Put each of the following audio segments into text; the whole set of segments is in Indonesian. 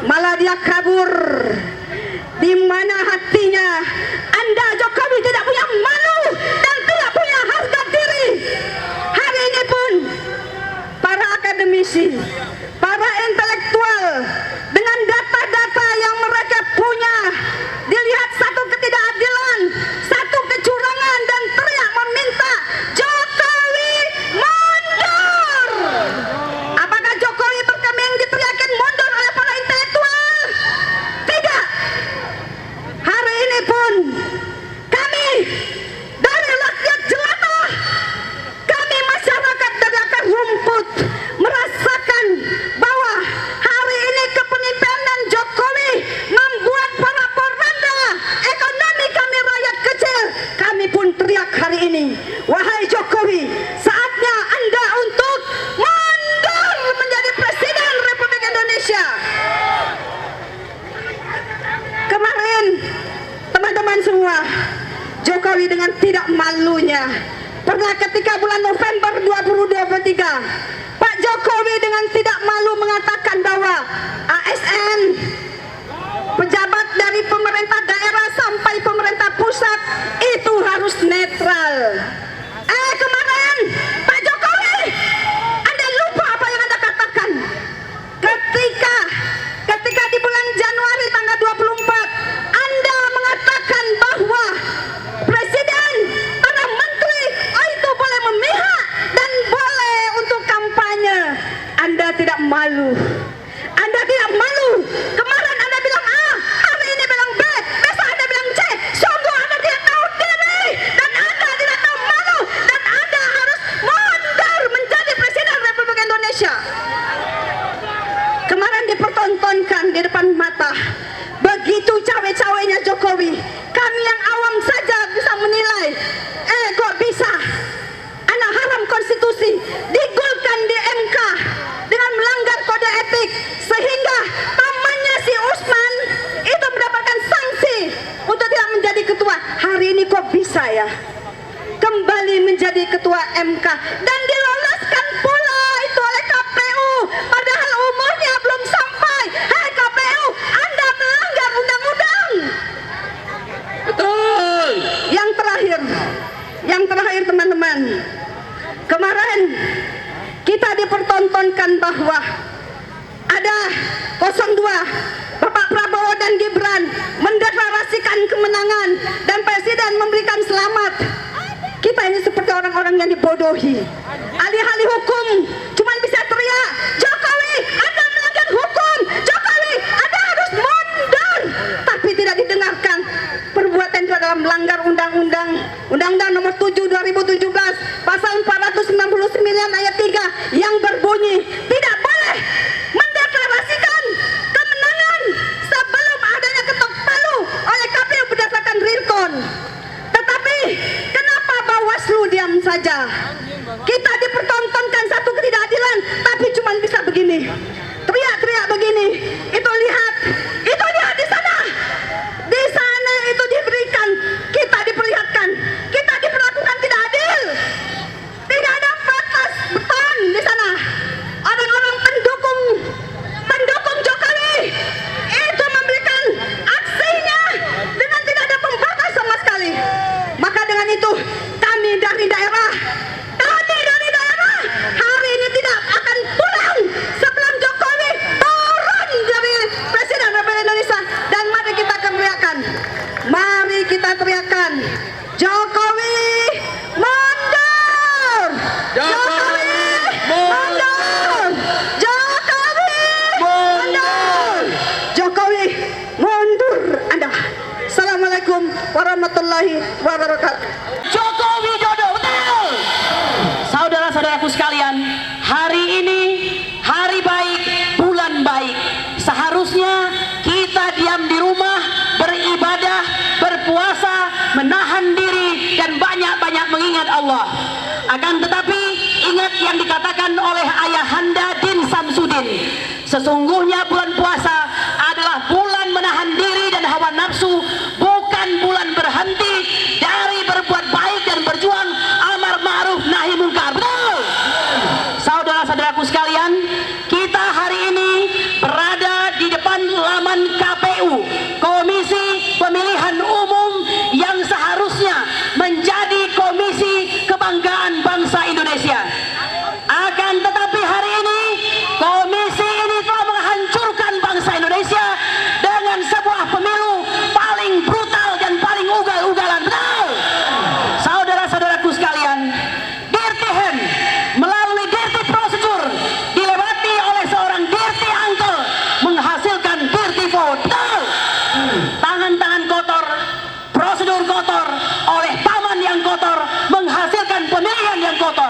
malah dia kabur. Di mana hatinya Anda Jokowi tidak punya malu dan tidak punya harga diri. Hari ini pun para akademisi, para intelektual dengan data-data yang mereka punya, dilihat satu ketidakadilan, satu kecurangan dan teriak meminta Jokowi mundur. Apakah Jokowi berkeming diteriakin mundur oleh para intelektual? Tidak. Hari ini pun kami dari rakyat jelata, kami masyarakat dari akar rumput merasakan bahwa hari ini kepemimpinan Jokowi membuat para poranda ekonomi kami rakyat kecil. Kami pun teriak hari ini, wahai Jokowi, saatnya Anda untuk mundur menjadi Presiden Republik Indonesia. Kemarin teman-teman semua, Jokowi dengan tidak malunya pernah ketika bulan November 2023, Pak Jokowi dengan tidak malu mengatakan bahwa ASN, pejabat dari pemerintah daerah sampai pemerintah pusat itu harus netral. Kemarin Pak Jokowi, Anda lupa apa yang Anda katakan ketika di bulan Januari tanggal 24 Anda mengatakan bahwa presiden, para menteri itu boleh memihak dan boleh untuk kampanye. Anda tidak malu. Anda tidak malu. Kemarin Anda bilang A, hari ini bilang B, besok Anda bilang C. Sungguh Anda tidak tahu diri dan Anda tidak tahu malu dan Anda harus mundur menjadi Presiden Republik Indonesia. Kemarin dipertontonkan di depan mata, begitu cawe-cawenya Jokowi, kami yang awam saja bisa menilai, kok bisa anak haram konstitusi digolkan di MK dengan melanggar kode etik sehingga pamannya si Usman itu mendapatkan sanksi untuk tidak menjadi ketua. Hari ini kok bisa ya kembali menjadi ketua MK dan diloloskan pula itu oleh KPU padahal umurnya belum sampai. Hei KPU, Anda melanggar undang-undang. Betul. Yang terakhir teman-teman, kemarin kita dipertontonkan bahwa ada 02 Bapak Prabowo dan Gibran mendeklarasikan kemenangan dan Presiden memberikan selamat. Kita ini seperti orang-orang yang dibodohi. Alih-alih hukum cuman bisa teriak, Jokowi Anda melanggar hukum, Jokowi Anda harus mundur. Tapi tidak didengarkan. Perbuatan itu adalah melanggar Undang-Undang Nomor 7 2017 Pasal 499 ayat 3 yang berbunyi tidak boleh mendeklarasikan kemenangan sebelum adanya ketok palu oleh KPU berdasarkan real count. Tetapi kenapa Bawaslu diam saja? Kita dipertontonkan satu ketidakadilan, tapi cuma bisa begini, teriak-teriak begini. Itu lihat di sana itu diberikan, kita diperlihatkan, kita diperlakukan tidak adil. Tidak ada batas beton di sana. Orang-orang pendukung Jokowi itu memberikan aksinya dengan tidak ada pembatas sama sekali. Maka dengan itu kami dari daerah hari ini tidak akan pulang sebelum Jokowi turun dari Presiden Republik Indonesia. Dan mari kita teriakan Jokowi mundur, Jokowi mundur, Jokowi mundur, Jokowi mundur Anda. Assalamualaikum warahmatullahi wabarakatuh. Jokowi Dodo, betul. Saudara-saudaraku sekalian, hari ini hari baik, bulan baik. Seharusnya kita diam di rumah, beribadah, berpuasa, menahan diri dan banyak-banyak mengingat Allah. Akan tetapi ingat yang dikatakan oleh Ayahanda Din Samsudin, sesungguhnya bulan puasa adalah bulan menahan diri dan hawa nafsu, bukan bulan berhenti dari berbuat baik dan berjuang amar ma'ruf nahi mungkar. Betul. Saudara-saudaraku sekalian, kita hari ini berada di depan halaman KPU, Komisi Pemilihan Umum yang seharusnya menjadi komisi kebanggaan bangsa Indonesia. Akan tetapi hari ini komisi ini telah menghancurkan bangsa Indonesia dengan sebuah pemilu paling brutal dan paling ugal-ugalan. Betul, saudara-saudaraku sekalian, dirty hand melalui dirty procedure dilewati oleh seorang dirty uncle menghasilkan dirty vote. Betul, tangan-tangan kotor, prosedur kotor oleh paman yang kotor menghasilkan pemilihan yang kotor.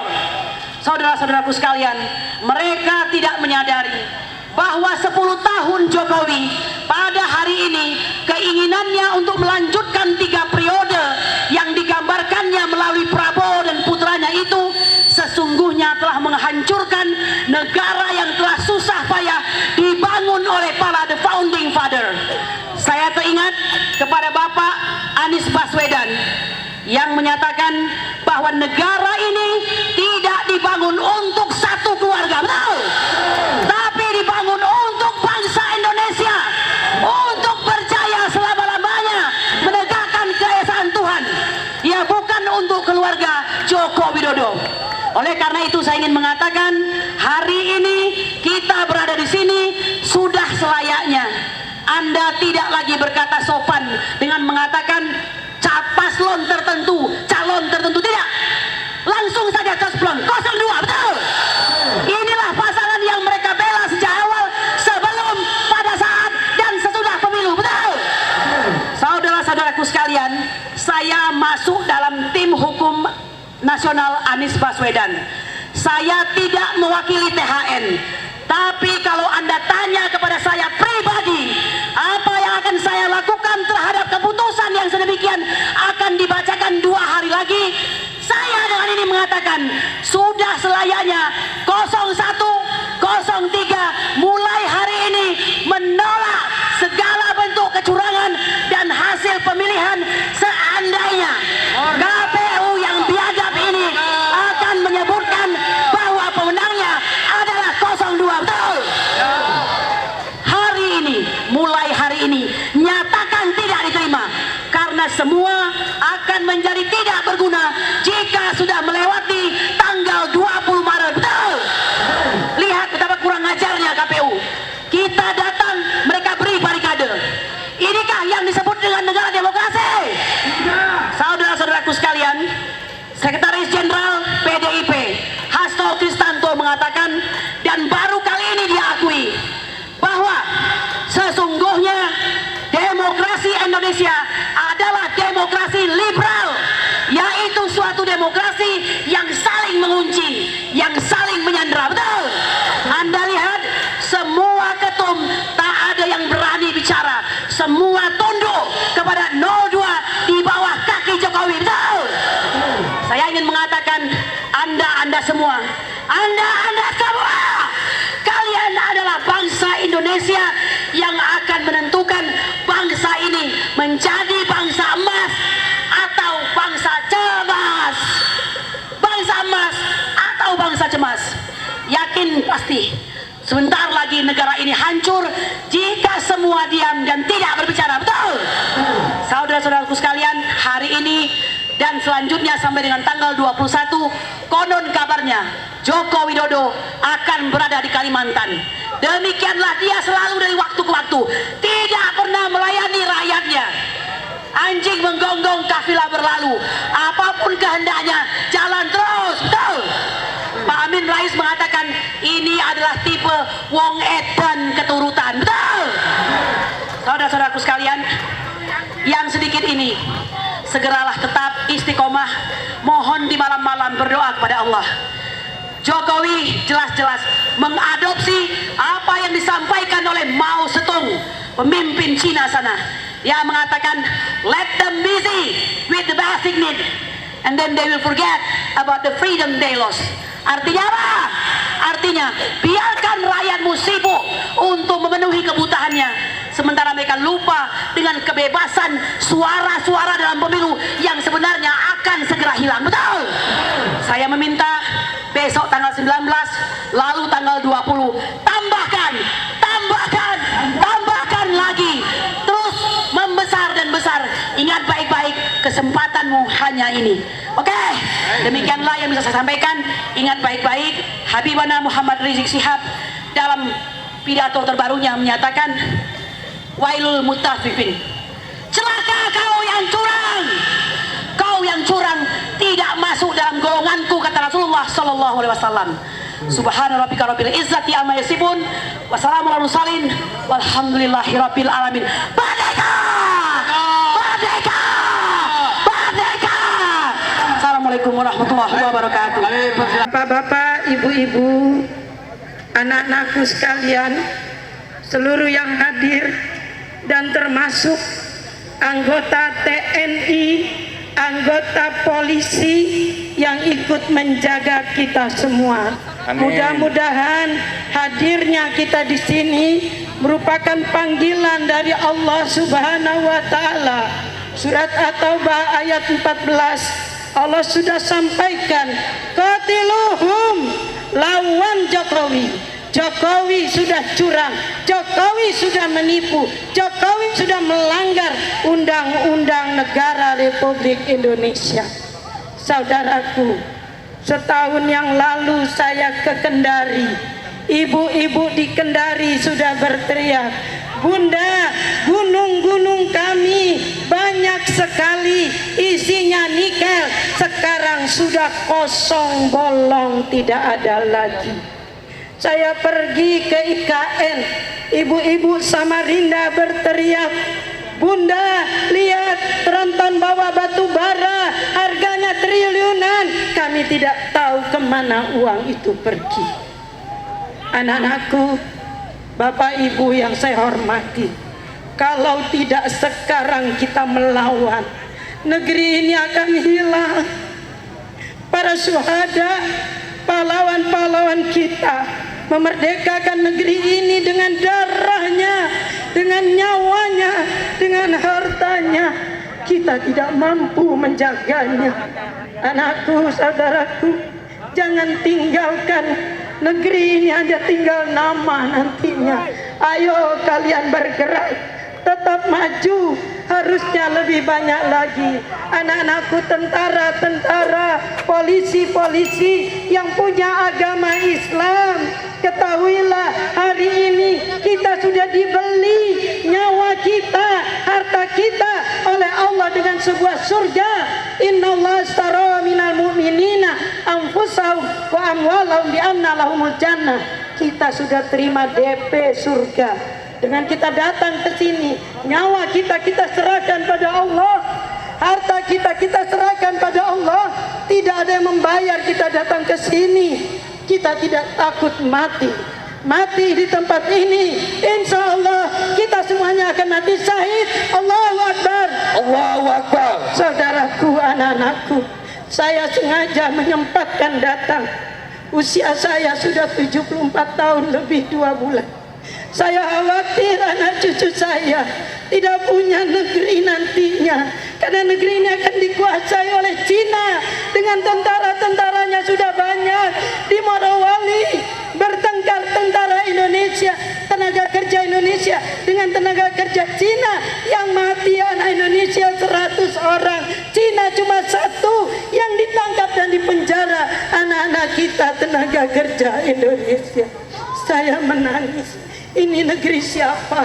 Saudara-saudaraku sekalian, mereka tidak menyadari bahwa 10 tahun Jokowi pada hari ini keinginannya untuk melanjutkan 3 periode yang digambarkannya melalui Prabowo dan putranya itu sesungguhnya telah menghancurkan negara yang telah susah payah dibangun oleh para the founding father. Saya teringat kepada Bapak Anies Baswedan yang menyatakan bahwa negara ini tidak dibangun untuk satu keluarga, betul, tapi dibangun untuk bangsa Indonesia, untuk berjaya selama-lamanya menegakkan keesaan Tuhan. Ya, bukan untuk keluarga Joko Widodo. Oleh karena itu saya ingin mengatakan hari ini kita berada di sini sudah selayaknya Anda tidak lagi berkata sopan dengan mengatakan paslon tertentu, calon tertentu, tidak. Langsung saja cosplon 02, betul. Inilah pasangan yang mereka bela sejak awal, sebelum, pada saat, dan sesudah pemilu, betul. Saudara-saudaraku sekalian, saya masuk dalam tim hukum nasional Anies Baswedan. Saya tidak mewakili THN. Tapi kalau Anda tanya kepada saya pribadi, apa yang akan saya lakukan terhadap keputusan yang sedemikian akan dibacakan 2 hari lagi, saya dengan ini mengatakan sudah selayaknya 01, 03 mulai hari ini menolak segala bentuk kecurangan dan hasil pemilihan. Seandainya KPU yang biadab ini akan menyebutkan bahwa pemenangnya adalah 02, betul. Hari ini, mulai hari ini, nyatakan tidak diterima karena semua akan menjadi tidak berguna jika sudah melewati tanggal 20 Maret, betul. Lihat betapa kurang ajarnya KPU. Kita datang, mereka beri barikade. Inikah yang disebut dengan negara demokrasi? Saudara-saudaraku sekalian, Sekretaris Jenderal PDIP Hasto Kristanto mengatakan, dan baru kali ini diakui, bahwa sesungguhnya demokrasi Indonesia adalah demokrasi liberal, yaitu suatu demokrasi yang saling mengunci, yang saling menyandera, betul. Anda lihat semua ketum tak ada yang berani bicara, semua tunduk kepada 02 di bawah kaki Jokowi, betul. Saya ingin mengatakan Anda semua, kalian adalah bangsa Indonesia yang akan menentukan bangsa ini menjadi bangsa emas atau bangsa cemas. Bangsa emas atau bangsa cemas. Yakin pasti sebentar lagi negara ini hancur jika semua diam dan tidak berbicara, betul. Saudara-saudaraku sekalian, hari ini dan selanjutnya sampai dengan tanggal 21 konon kabarnya Joko Widodo akan berada di Kalimantan. Demikianlah dia selalu dari waktu ke waktu, tidak pernah melayani rakyatnya. Anjing menggonggong, kafilah berlalu. Apapun kehendaknya, jalan terus, betul. Pak Amin Rais mengatakan ini adalah tipe Wong Edan keturutan, betul. Saudara-saudaraku sekalian, yang sedikit ini segeralah tetap istiqomah, mohon di malam-malam berdoa kepada Allah. Jokowi jelas-jelas mengadopsi apa yang disampaikan oleh Mao Zedong, pemimpin Cina sana, yang mengatakan let them busy with the basic need and then they will forget about the freedom they lost. Artinya apa? Artinya biarkan rakyatmu sibuk untuk memenuhi kebutuhannya, sementara mereka lupa dengan kebebasan suara-suara dalam pemilu yang sebenarnya akan segera hilang, betul. Saya meminta besok tanggal 19 lalu tanggal 20 tambahkan kesempatanmu hanya ini. Oke, demikianlah yang bisa saya sampaikan. Ingat baik-baik, Habibana Muhammad Rizik Syihab dalam pidato terbarunya menyatakan, wailul mutaffifin, celaka kau yang curang. Kau yang curang tidak masuk dalam golonganku, kata Rasulullah sallallahu alaihi wasallam. Subhana rabbika rabbil izzati amma yasifun, wassalamu ala mursalin, walhamdulillahi rabbil alamin. Merdeka! Merdeka! Merdeka! Assalamualaikum warahmatullahi wabarakatuh. Bapak-bapak, ibu-ibu, anak-anakku sekalian, seluruh yang hadir dan termasuk anggota TNI, anggota polisi yang ikut menjaga kita semua. Amin. Mudah-mudahan hadirnya kita di sini merupakan panggilan dari Allah Subhanahu wa taala. Surat At-Taubah ayat 14, Allah sudah sampaikan, qatiluhum, lawan Jokowi. Jokowi sudah curang, Jokowi sudah menipu, Jokowi sudah melanggar undang-undang negara Republik Indonesia. Saudaraku, setahun yang lalu saya ke Kendari. Ibu-ibu di Kendari sudah berteriak, Bunda, gunung-gunung kami banyak sekali isinya nikel, sekarang sudah kosong bolong, tidak ada lagi. Saya pergi ke IKN, ibu-ibu Samarinda berteriak, Bunda, lihat tronton bawa batu bara, harganya triliunan. Kami tidak tahu kemana uang itu pergi. Anak-anakku, bapak ibu yang saya hormati, kalau tidak sekarang kita melawan, negeri ini akan hilang. Para syuhada, pahlawan-pahlawan kita memerdekakan negeri ini dengan darahnya, dengan nyawanya, dengan hartanya. Kita tidak mampu menjaganya. Anakku, saudaraku, jangan tinggalkan negeri ini hanya tinggal nama nantinya. Ayo kalian bergerak, tetap maju, harusnya lebih banyak lagi. Anak-anakku, tentara-tentara, polisi-polisi yang punya agama Islam, ketahuilah hari ini kita sudah dibeli nyawa kita, harta kita oleh Allah dengan sebuah surga. Innallaha astara minal mu'minina anfusahum wa amwalahum bi anna lahumul jannah. Kita sudah terima DP surga. Dengan kita datang ke sini, nyawa kita serahkan pada Allah, harta kita serahkan pada Allah. Tidak ada yang membayar kita datang ke sini. Kita tidak takut mati. Mati di tempat ini, insya Allah kita semuanya akan mati syahid. Allahu Akbar. Allahu Akbar. Saudaraku, anak-anakku, saya sengaja menyempatkan datang. Usia saya sudah 74 tahun lebih 2 bulan. Saya khawatir anak cucu saya tidak punya negeri nantinya, karena negeri ini akan dikuasai oleh Cina dengan tentara-tentaranya sudah banyak. Di Morowali bertengkar tentara Indonesia, tenaga kerja Indonesia dengan tenaga kerja Cina, yang mati anak Indonesia 100 orang, Cina cuma 1 yang ditangkap dan dipenjara anak-anak kita tenaga kerja Indonesia. Saya menangis. Ini negeri siapa?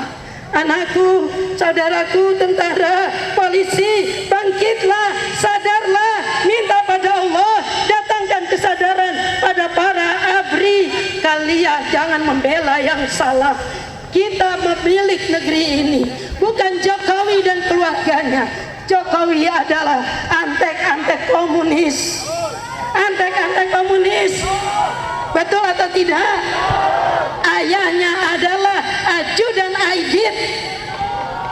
Anakku, saudaraku, tentara, polisi, bangkitlah, sadarlah, minta pada Allah, datangkan kesadaran pada para ABRI. Kalian jangan membela yang salah. Kita memilih negeri ini, bukan Jokowi dan keluarganya. Jokowi adalah antek-antek komunis. Antek-antek komunis. Betul atau tidak? Ayahnya adalah ajudan Aidit,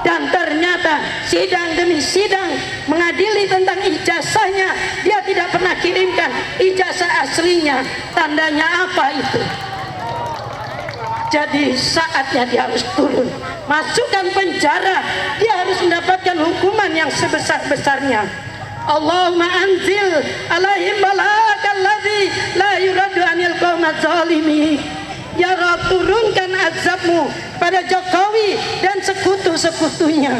dan ternyata sidang demi sidang mengadili tentang ijazahnya, dia tidak pernah kirimkan ijazah aslinya. Tandanya apa itu? Jadi saatnya dia harus turun, masukkan penjara, dia harus mendapatkan hukuman yang sebesar-besarnya. Allahumma anzil alaihim balakal ladzi la yuradu anil qaumaz zalimin. Ya Rabb, turunkan azabmu pada Jokowi dan sekutu-sekutunya.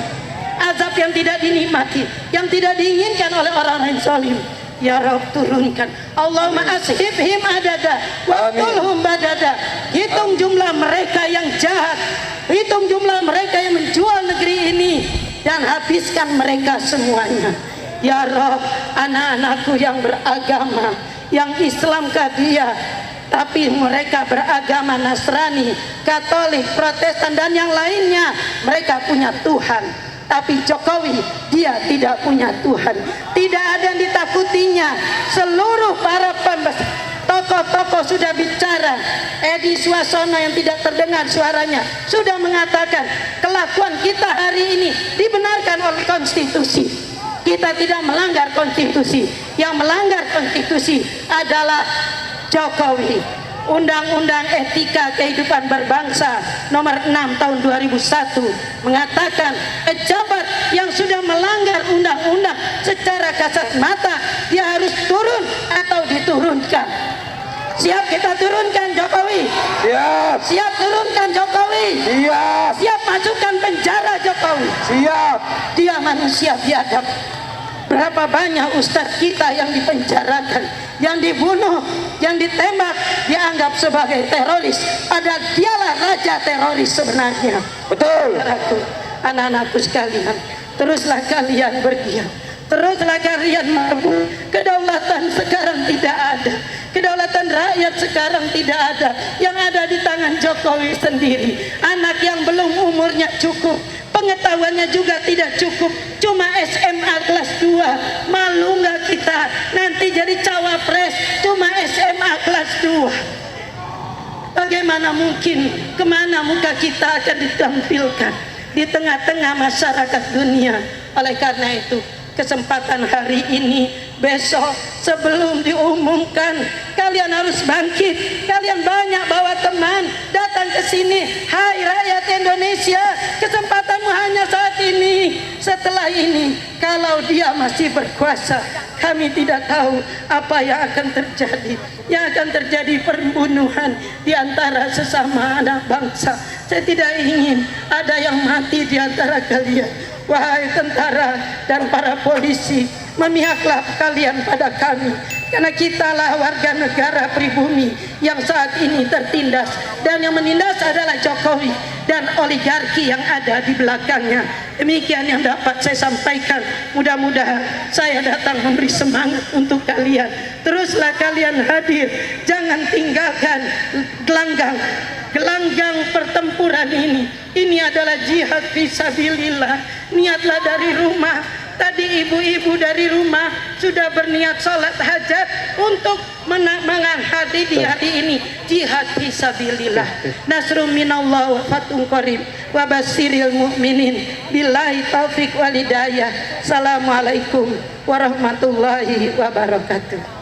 azab yang tidak dinikmati, yang tidak diinginkan oleh orang-orang zalim. Ya Rabb, turunkan. Allahumma ashibhim adada waqtulhum badada. Hitung jumlah mereka yang jahat, hitung jumlah mereka yang menjual negeri ini, dan habiskan mereka semuanya. Ya Rabb, anak-anakku yang beragama, yang Islam dia, tapi mereka beragama Nasrani, Katolik, Protestan dan yang lainnya, mereka punya Tuhan. Tapi Jokowi, dia tidak punya Tuhan. Tidak ada yang ditakutinya. Seluruh para tokoh-tokoh sudah bicara. Edi Suasono yang tidak terdengar suaranya sudah mengatakan kelakuan kita hari ini dibenarkan oleh konstitusi. Kita tidak melanggar konstitusi. Yang melanggar konstitusi adalah Jokowi. Undang-Undang Etika Kehidupan Berbangsa nomor 6 tahun 2001 mengatakan pejabat yang sudah melanggar undang-undang secara kasat mata dia harus turun atau diturunkan. Siap kita turunkan Jokowi? Siap. Siap turunkan Jokowi? Siap. Siap masukkan penjara Jokowi? Siap. Dia manusia biadab. Berapa banyak ustadz kita yang dipenjarakan, yang dibunuh, yang ditembak, dianggap sebagai teroris. Padahal dialah raja teroris sebenarnya. Betul. Anak-anakku sekalian, teruslah kalian bergiat. Teruslah kalian mampu. Kedaulatan sekarang tidak ada. Kedaulatan rakyat sekarang tidak ada. Yang ada di tangan Jokowi sendiri. Anak yang belum umurnya cukup, pengetahuannya juga tidak cukup, cuma SMA kelas 2. Malu nggak kita nanti jadi cawapres cuma SMA kelas 2? Bagaimana mungkin, kemana muka kita akan ditampilkan di tengah-tengah masyarakat dunia? Oleh karena itu, kesempatan hari ini, besok, sebelum diumumkan, kalian harus bangkit. Kalian banyak bawa teman, datang ke sini. Hai rakyat Indonesia, kesempatanmu hanya saat ini. Setelah ini, kalau dia masih berkuasa, kami tidak tahu apa yang akan terjadi. Yang akan terjadi pembunuhan di antara sesama anak bangsa. Saya tidak ingin ada yang mati di antara kalian. Wahai tentara dan para polisi, memihaklah kalian pada kami, karena kitalah warga negara pribumi yang saat ini tertindas, dan yang menindas adalah Jokowi dan oligarki yang ada di belakangnya. Demikian yang dapat saya sampaikan. Mudah-mudahan saya datang memberi semangat untuk kalian. Teruslah kalian hadir, jangan tinggalkan gelanggang pertempuran ini. Ini adalah jihad fisabilillah. Niatlah dari rumah. Tadi ibu-ibu dari rumah sudah berniat sholat hajat untuk menghadiri di hari ini jihad fisabilillah. Nasrum minallah wa fathun qarib wa basyiril mu'minin. Billahi taufik wal hidayah. Assalamualaikum warahmatullahi wabarakatuh.